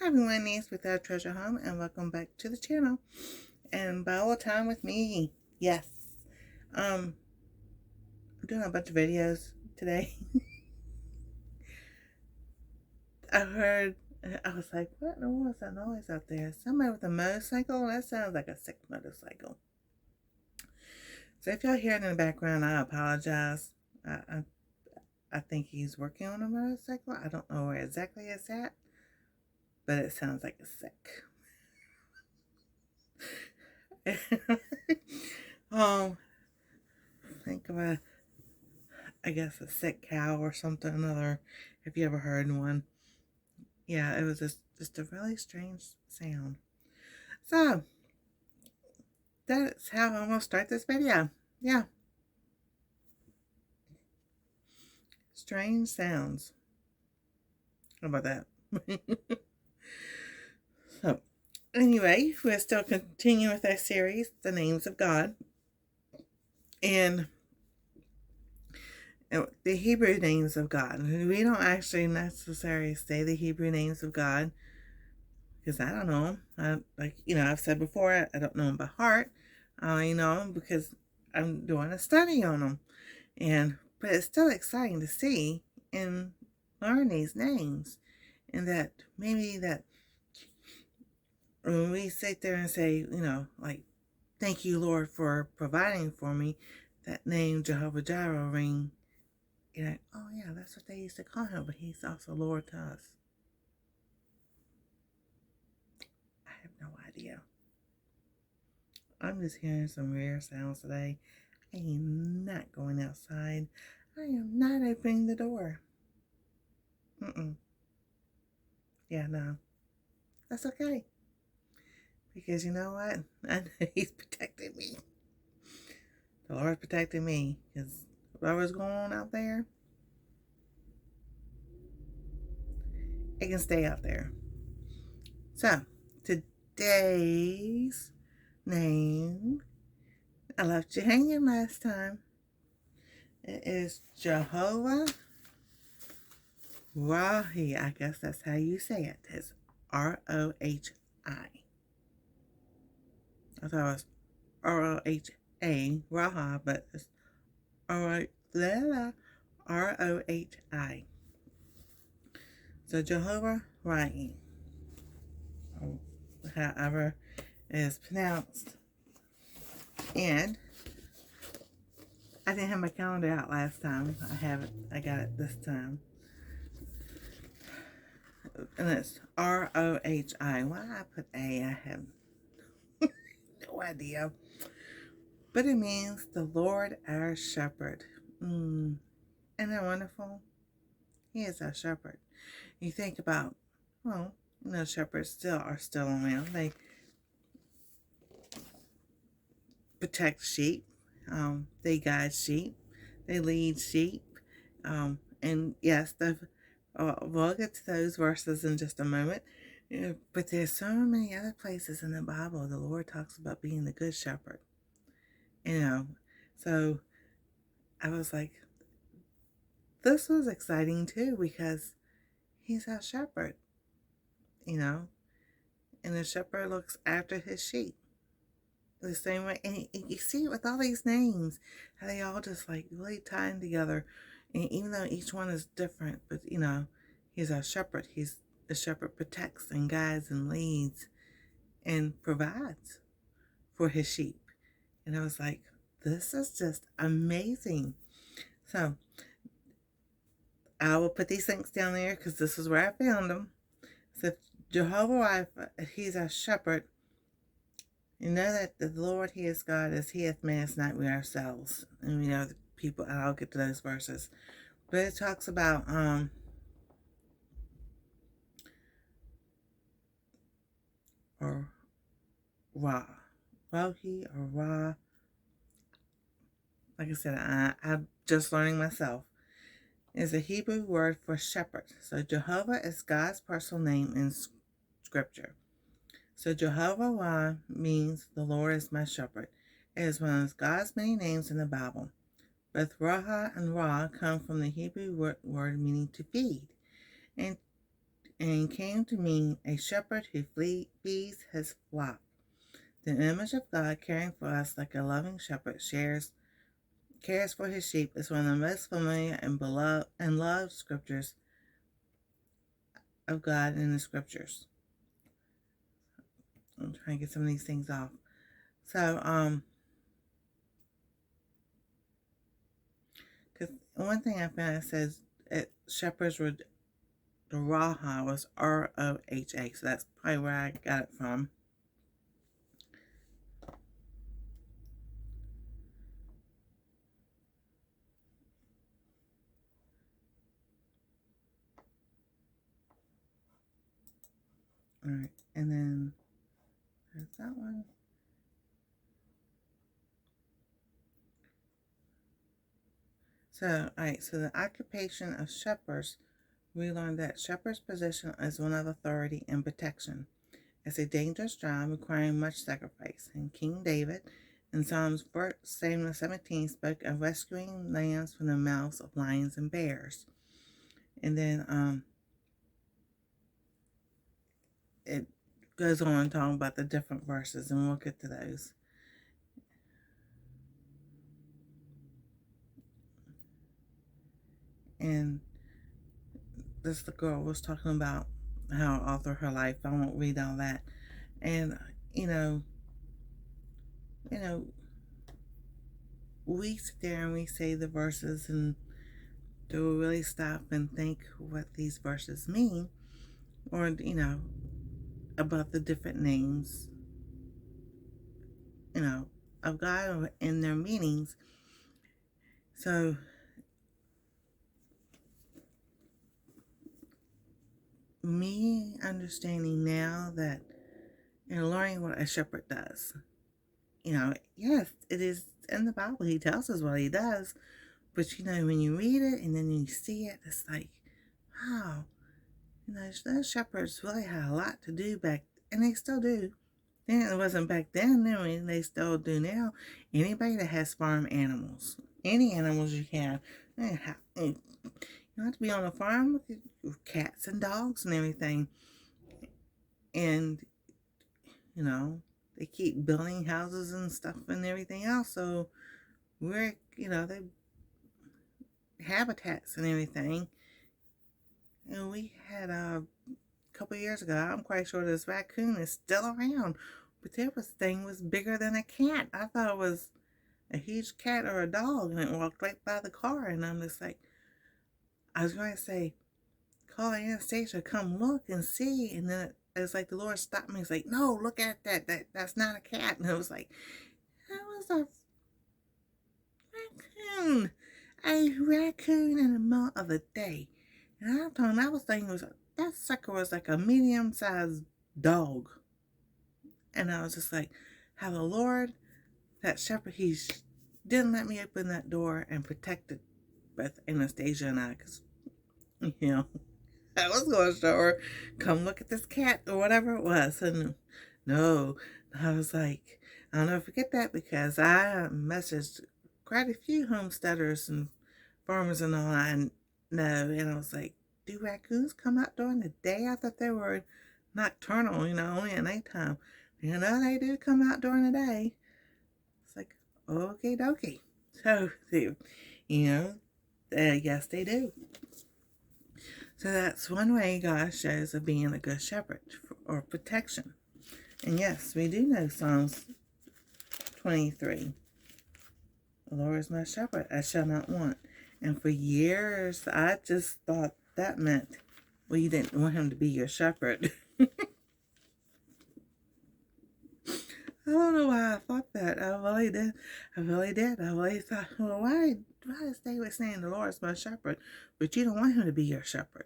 Hi everyone, Nancy with our treasure home, and welcome back to the channel and Bible time with me. Yes, I'm doing a bunch of videos today. I was like, what in the world is that noise out there? Somebody with a motorcycle? That sounds like a sick motorcycle. So if y'all hear it in the background, I apologize. I think he's working on a motorcycle. I don't know where exactly it's at, but it sounds like it's sick. Think of I guess a sick cow or something other, if you ever heard one. Yeah, it was just a really strange sound. So, that's how I'm going to start this video. Yeah, strange sounds. How about that? So, anyway, we're still continuing with our series, The Names of God. And the Hebrew names of God. We don't actually necessarily say the Hebrew names of God because I don't know them. I've said before, I don't know them by heart. I only know them because I'm doing a study on them. But it's still exciting to see and learn these names. And that maybe that when we sit there and say, like, thank you, Lord, for providing for me, that name Jehovah Jireh ring. You're like, oh yeah, that's what they used to call him, but he's also Lord to us. I have no idea. I'm just hearing some rare sounds today. I am not going outside. I am not opening the door. Yeah, no. That's okay. Because you know what? I know he's protecting me. The Lord's protecting me. Because whatever's going on out there, it can stay out there. So, today's name, I left you hanging last time. It is Jehovah Rohi. I guess that's how you say it. It's R-O-H-I. I thought it was R-O-H-A, Raha, but it's R-O-H-I. So Jehovah Rohi, or however it is pronounced. And I didn't have my calendar out last time. I got it this time. And it's R-O-H-I. Why I put A, I have no idea. But it means the Lord our shepherd. Isn't that wonderful? He is our shepherd. You think about, well, shepherds are still around. They protect sheep. They guide sheep. They lead sheep. And yes, we'll get to those verses in just a moment. But there's so many other places in the Bible the Lord talks about being the good shepherd. So I was like, this was exciting too because he's our shepherd, and the shepherd looks after his sheep the same way. And you see it with all these names, how they all just like really tie in together. And even though each one is different, but he's our shepherd. The shepherd protects and guides and leads and provides for his sheep. And I was like, this is just amazing. So I will put these links down there because this is where I found them. So Jehovah Rohi, he's our shepherd. You know that the Lord, he is God, as he hath made us, not we ourselves. And we know the people, and I'll get to those verses. But it talks about or Ra. Rohi or Ra. Like I said, I'm just learning myself. Is a Hebrew word for shepherd. So Jehovah is God's personal name in Scripture. So Jehovah Ra means the Lord is my shepherd. It is one of God's many names in the Bible. Both Raha and Ra come from the Hebrew word meaning to feed. And and came to me a shepherd who feeds his flock. The image of God caring for us like a loving shepherd cares for his sheep is one of the most familiar and beloved and loved scriptures of God in the scriptures. I'm trying to get some of these things off. So, because one thing I found, it says shepherds were, the Raha was Roha, so that's probably where I got it from. All right, and then there's that one. So, all right, so the occupation of shepherds, we learned that shepherd's position is one of authority and protection. It's a dangerous job requiring much sacrifice. And King David in Psalms 17 spoke of rescuing lambs from the mouths of lions and bears. And then it goes on talking about the different verses, and we'll get to those. And this the girl was talking about how author her life. I won't read all that. And you know, we sit there and we say the verses, and do we really stop and think what these verses mean, or about the different names, of God and their meanings? So me understanding now that, learning what a shepherd does, yes, it is in the Bible. He tells us what he does, but when you read it and then you see it, it's like, wow, those shepherds really had a lot to do back, and they still do. Then it wasn't back then. I mean, they still do now. Anybody that has farm animals, any animals you can, you don't have to be on a farm with cats and dogs and everything. And they keep building houses and stuff and everything else. So we're, they habitats and everything. And we had a couple years ago, I'm quite sure this raccoon is still around, but thing was bigger than a cat. I thought it was a huge cat or a dog, and it walked right by the car. And I'm just like, I was going to say, call Anastasia, come look and see. And then it's like the Lord stopped me. He's like, no, look at that. That's not a cat. And it was like, that was a raccoon. A raccoon in the middle of the day. And I was thinking, that sucker was like a medium-sized dog. And I was just like, how the Lord, that shepherd, he didn't let me open that door and protected both Anastasia and I, because, I was going to show her, come look at this cat or whatever it was. And no, I was like, I'll never forget that, because I messaged quite a few homesteaders and farmers and all I know. And I was like, do raccoons come out during the day? I thought they were nocturnal, only at nighttime. They do come out during the day. It's like, okay, dokie. So, yes, they do. So that's one way God shows of being a good shepherd, or protection. And yes, we do know Psalms 23. The Lord is my shepherd, I shall not want. And for years, I just thought that meant, well, you didn't want him to be your shepherd. I don't know why I thought that. I really did. I really thought, well, why is David saying the Lord is my shepherd, but you don't want him to be your shepherd?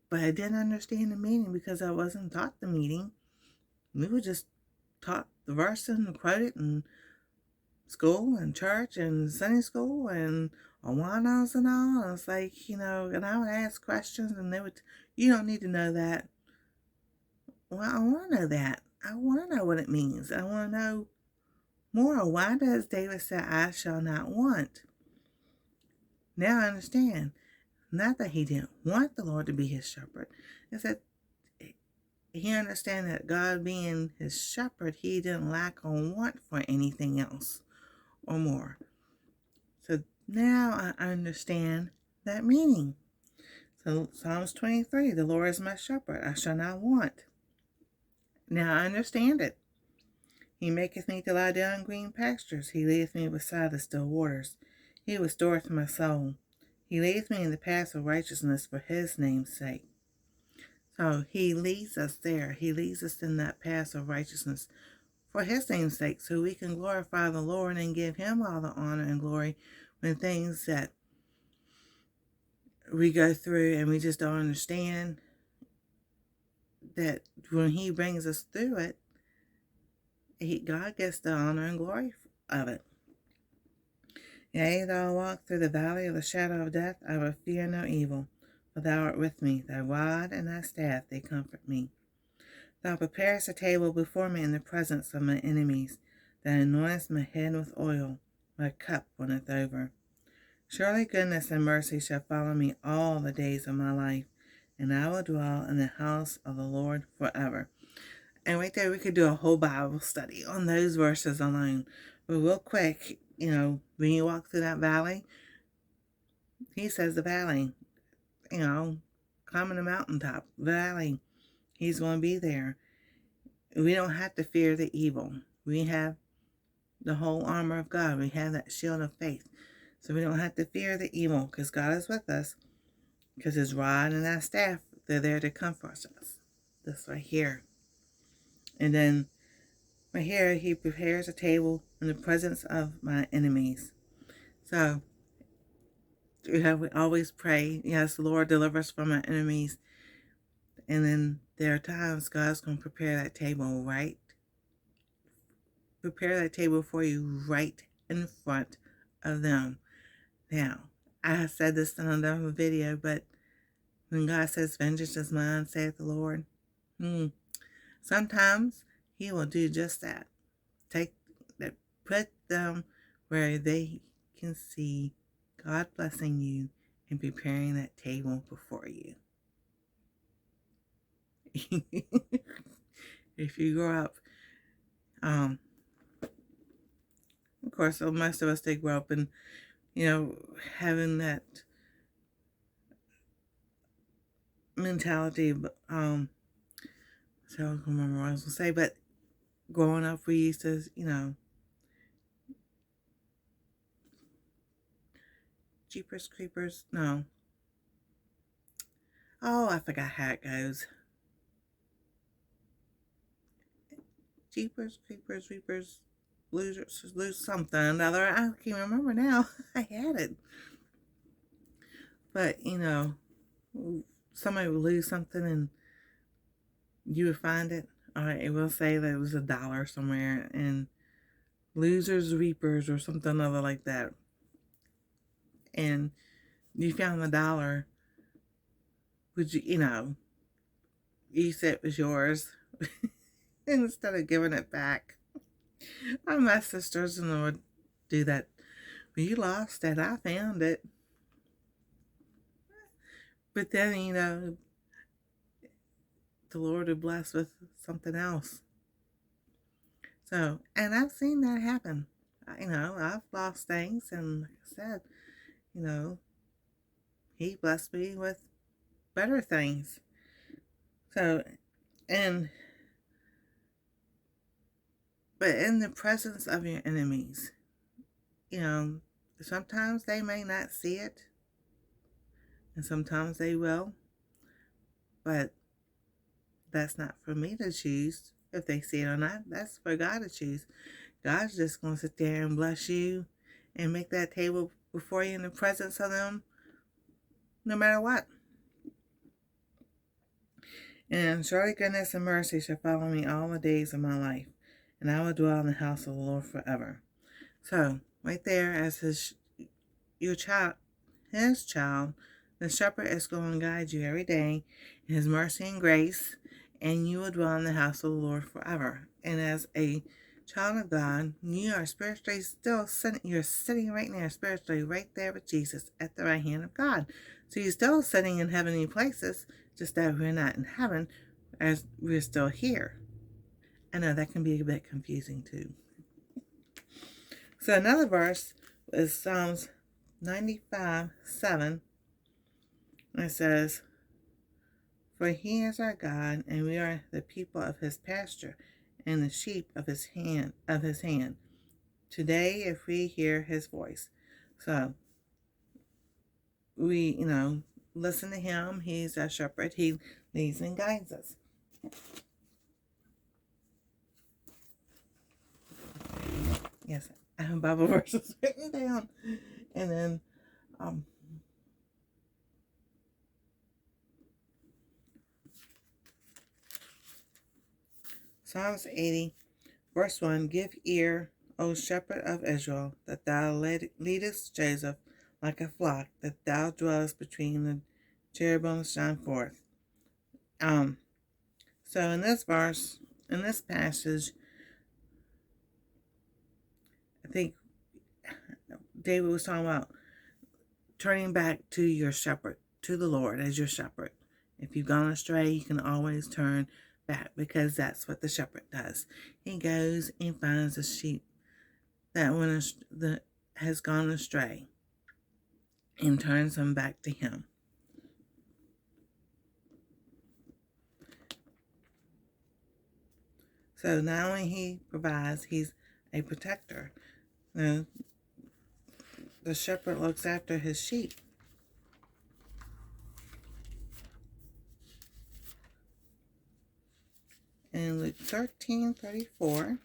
But I didn't understand the meaning, because I wasn't taught the meaning. We were just taught the verse and quoted in school and church and Sunday school and Awanas and all. And it's like, and I would ask questions, and they would, you don't need to know that. Well, I want to know that. I want to know what it means. I want to know more. Why does David say, I shall not want? Now I understand. Not that he didn't want the Lord to be his shepherd. It's that he understood that God being his shepherd, he didn't lack or want for anything else or more. So now I understand that meaning. So Psalms 23, the Lord is my shepherd, I shall not want. Now I understand it. He maketh me to lie down in green pastures. He leadeth me beside the still waters. He restoreth my soul. He leads me in the paths of righteousness for his name's sake. So he leads us there. He leads us in that path of righteousness for his name's sake, so we can glorify the Lord and give him all the honor and glory when things that we go through and we just don't understand, that when he brings us through it, God gets the honor and glory of it. Yea, though I walk through the valley of the shadow of death, I will fear no evil, for thou art with me. Thy rod and thy staff, they comfort me. Thou preparest a table before me in the presence of my enemies. Thou anointest my head with oil. My cup runneth over. Surely goodness and mercy shall follow me all the days of my life, and I will dwell in the house of the Lord forever. And right there, we could do a whole Bible study on those verses alone. But real quick, when you walk through that valley, he says the valley, climbing the mountaintop, valley, he's going to be there. We don't have to fear the evil. We have the whole armor of God. We have that shield of faith. So we don't have to fear the evil because God is with us. Because his rod and that staff, they're there to comfort us. This right here. And then right here, he prepares a table in the presence of my enemies. So we always pray, yes, Lord, deliver us from our enemies. And then there are times God's going to prepare that table prepare that table for you right in front of them. Now, I have said this in another video, but when God says, vengeance is mine, saith the Lord, sometimes he will do just that. Put them where they can see God blessing you and preparing that table before you. If you grow up, of course, most of us, they grow up in, having that mentality. So I don't remember what I was going to say, but growing up, we used to, Jeepers Creepers, no. Oh, I forgot how it goes. Jeepers Creepers Reapers lose something another. I can't remember now. I had it. But, somebody would lose something and you would find it. It will say that it was $1 somewhere, and losers, reapers, or something other like that. And you found the $1. Would you, you said it was yours instead of giving it back. My sisters would do that. Well, you lost it. I found it. But then, the Lord would bless with something else. So, and I've seen that happen. I've lost things, and like I said, he blessed me with better things. So, but in the presence of your enemies, sometimes they may not see it, and sometimes they will, but that's not for me to choose if they see it or not. That's for God to choose. God's just going to sit there and bless you and make that table before you in the presence of them, no matter what. And surely goodness and mercy shall follow me all the days of my life, and I will dwell in the house of the Lord forever. So, right there, as his child, the shepherd is going to guide you every day in his mercy and grace, and you will dwell in the house of the Lord forever. And as a child of God, you are spiritually still sitting, you're sitting right now spiritually right there with Jesus at the right hand of God. So he's still sitting in heavenly places, just that we're not in heaven as we're still here. I know that can be a bit confusing too. So another verse is Psalms 95:7. It says, "For he is our God, and we are the people of his pasture, and the sheep of his hand. Today, if we hear his voice." So we, listen to him. He's our shepherd. He leads and guides us. Yes, I have Bible verses written down. And then Psalms 80, verse 1, "Give ear, O shepherd of Israel, that thou leadest Joseph like a flock, that thou dwellest between the cherubims shine forth." So in this verse, in this passage, I think David was talking about turning back to your shepherd, to the Lord as your shepherd. If you've gone astray, you can always turn back, because that's what the shepherd does. He goes and finds a sheep that has gone astray and turns them back to him. So not only he provides, he's a protector. The shepherd looks after his sheep. In Luke 13:34,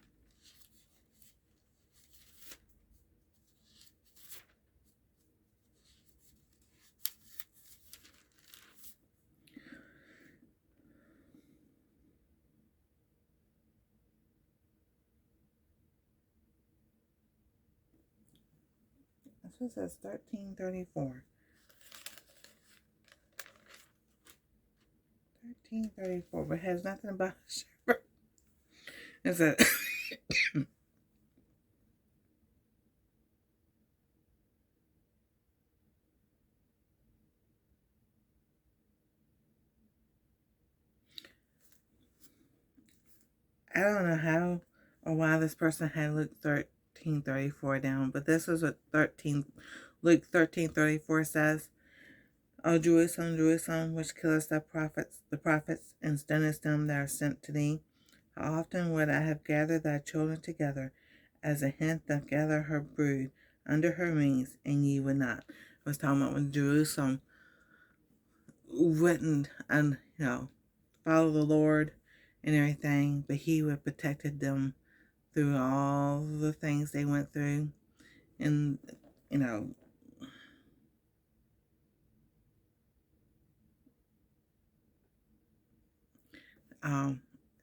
that's what it says, 13:34. 13:34, but it has nothing about a shepherd. It says, I don't know how or why this person had Luke 13:34 down, but this is what Luke 13:34 says. "O Jerusalem, Jerusalem, which killest the prophets, and stonest them that are sent to thee, how often would I have gathered thy children together, as a hen doth gather her brood under her wings, and ye would not." I was talking about when Jerusalem wouldn't, follow the Lord and everything, but he would protected them through all the things they went through. And,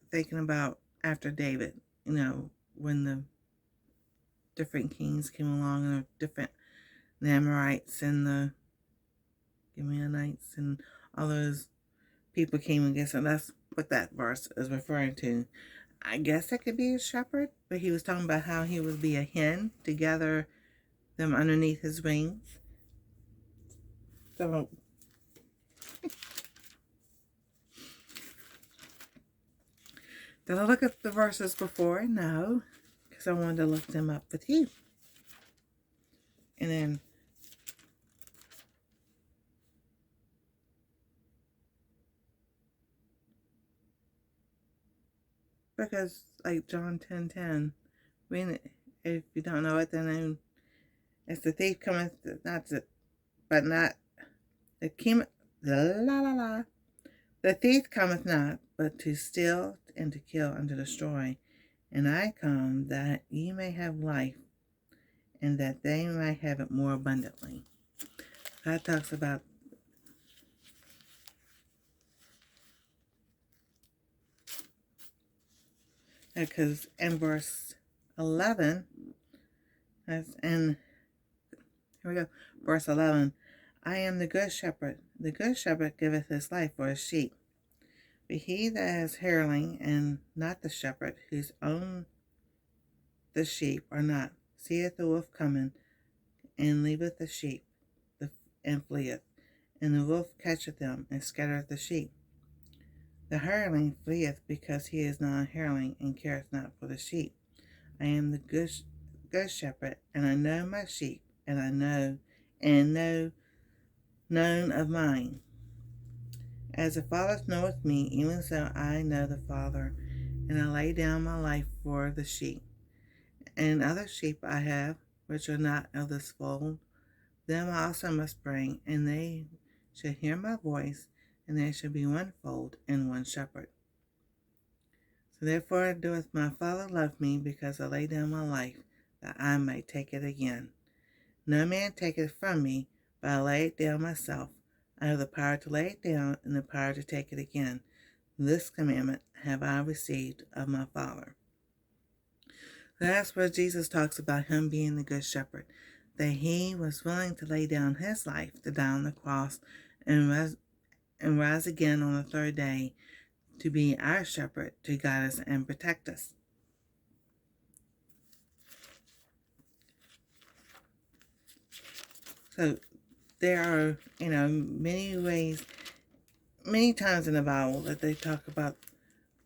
thinking about after David, when the different kings came along, and the different Namorites and the Gibeonites and all those people came against him. That's what that verse is referring to. I guess it could be a shepherd, but he was talking about how he would be a hen to gather them underneath his wings. So, did I look at the verses before? No, because I wanted to look them up with you. And then, because like John 10:10, if you don't know it, then it's the thief cometh not to, but not the king. The thief cometh not, but to steal and to kill and to destroy. And I come that ye may have life, and that they might have it more abundantly. God talks about because in verse 11, here we go, verse 11, "I am the good shepherd. The good shepherd giveth his life for his sheep. But he that has hireling, and not the shepherd, whose own the sheep are not, seeth the wolf coming, and leaveth the sheep, and fleeth, and the wolf catcheth them, and scattereth the sheep. The hireling fleeth, because he is not a hireling, and careth not for the sheep. I am the good shepherd, and I know my sheep, and I know known of mine. As the Father knoweth me, even so I know the Father, and I lay down my life for the sheep. And other sheep I have, which are not of this fold, them I also must bring, and they shall hear my voice, and there shall be one fold and one shepherd. So therefore doeth my Father love me, because I lay down my life, that I may take it again. No man taketh it from me, but I lay it down myself. I have the power to lay it down, and the power to take it again. This commandment have I received of my Father. That's where Jesus talks about him being the good shepherd, that he was willing to lay down his life to die on the cross and rise again on the third day to be our shepherd, to guide us and protect us. So there are, many ways, many times in the Bible that they talk about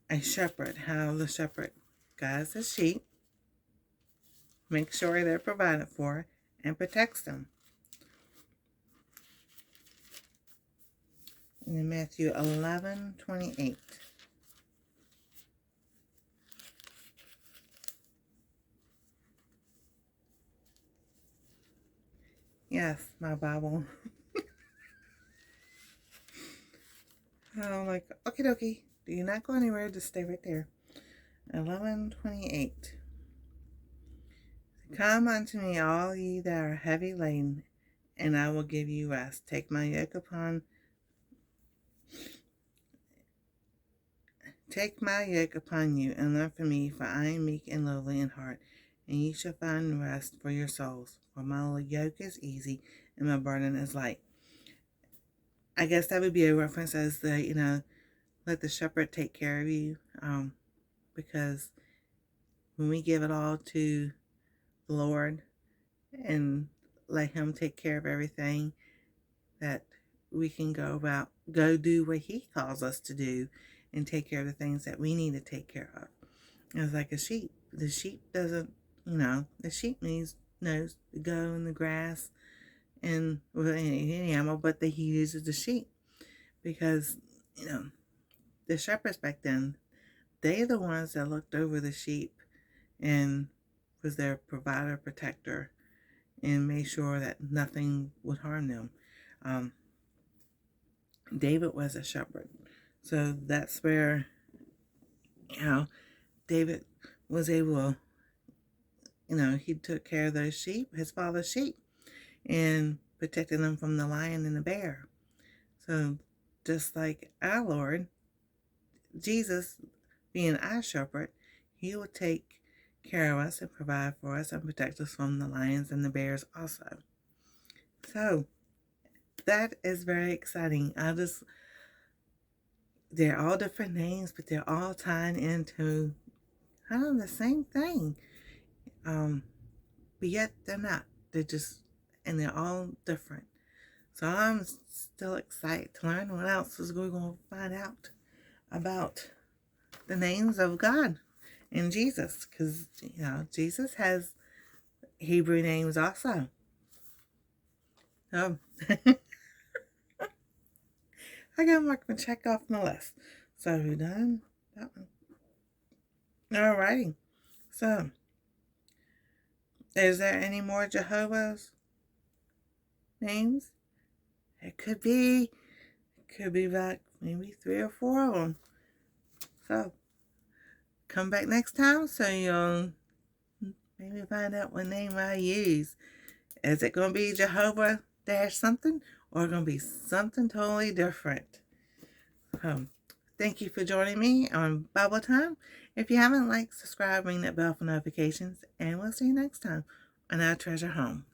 a shepherd, how the shepherd guides the sheep, makes sure they're provided for, and protects them. In Matthew 11:28. Yes, my Bible. I'm like, okie dokie. Do you not go anywhere? Just stay right there. 11:28. Come unto me, all ye that are heavy laden, and I will give you rest. Take my yoke upon you, and learn from me, for I am meek and lowly in heart, and ye shall find rest for your souls. For my yoke is easy, and my burden is light. I guess that would be a reference as let the shepherd take care of you, because when we give it all to the Lord and let him take care of everything, that we can go do what he calls us to do and take care of the things that we need to take care of. It's like a sheep. The sheep doesn't, the sheep knows to go in the grass and with any animal, but he uses the sheep because, the shepherds back then, they're the ones that looked over the sheep and was their provider, protector, and made sure that nothing would harm them. David was a shepherd. So that's where, David was able, he took care of those sheep, his father's sheep, and protected them from the lion and the bear. So just like our Lord, Jesus, being our shepherd, he will take care of us and provide for us and protect us from the lions and the bears also. So that is very exciting. They're all different names, but they're all tying into kind of the same thing. But yet they're not. And they're all different. So I'm still excited to learn what else is we're going to find out about the names of God and Jesus. Because, Jesus has Hebrew names also. I got to check off my list. So we're done that one. Alrighty. So, is there any more Jehovah's names? It could be like maybe 3 or 4 of them. So, come back next time so you'll maybe find out what name I use. Is it going to be Jehovah something, or going to be something totally different? Thank you for joining me on Bible Time. If you haven't, subscribe, ring that bell for notifications, and we'll see you next time on Our Treasure Home.